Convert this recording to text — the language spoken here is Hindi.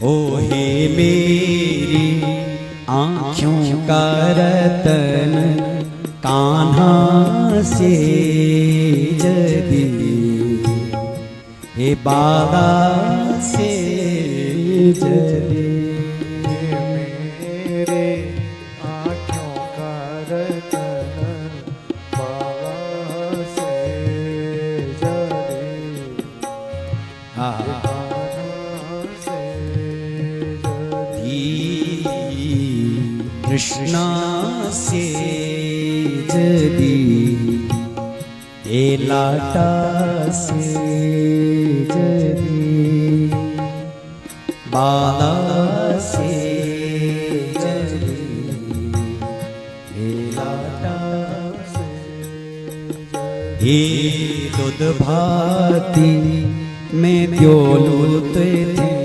ओ हे मेरी आँखों का रतन कान्हा से जदी हे बाबा से जदी मेरे आँखों का रतन बाबा से जदी कृष्णा से जदी ए लाटा से जदी बाला से जदी ए लाटा से हे दूध भाती में द्योलुत थे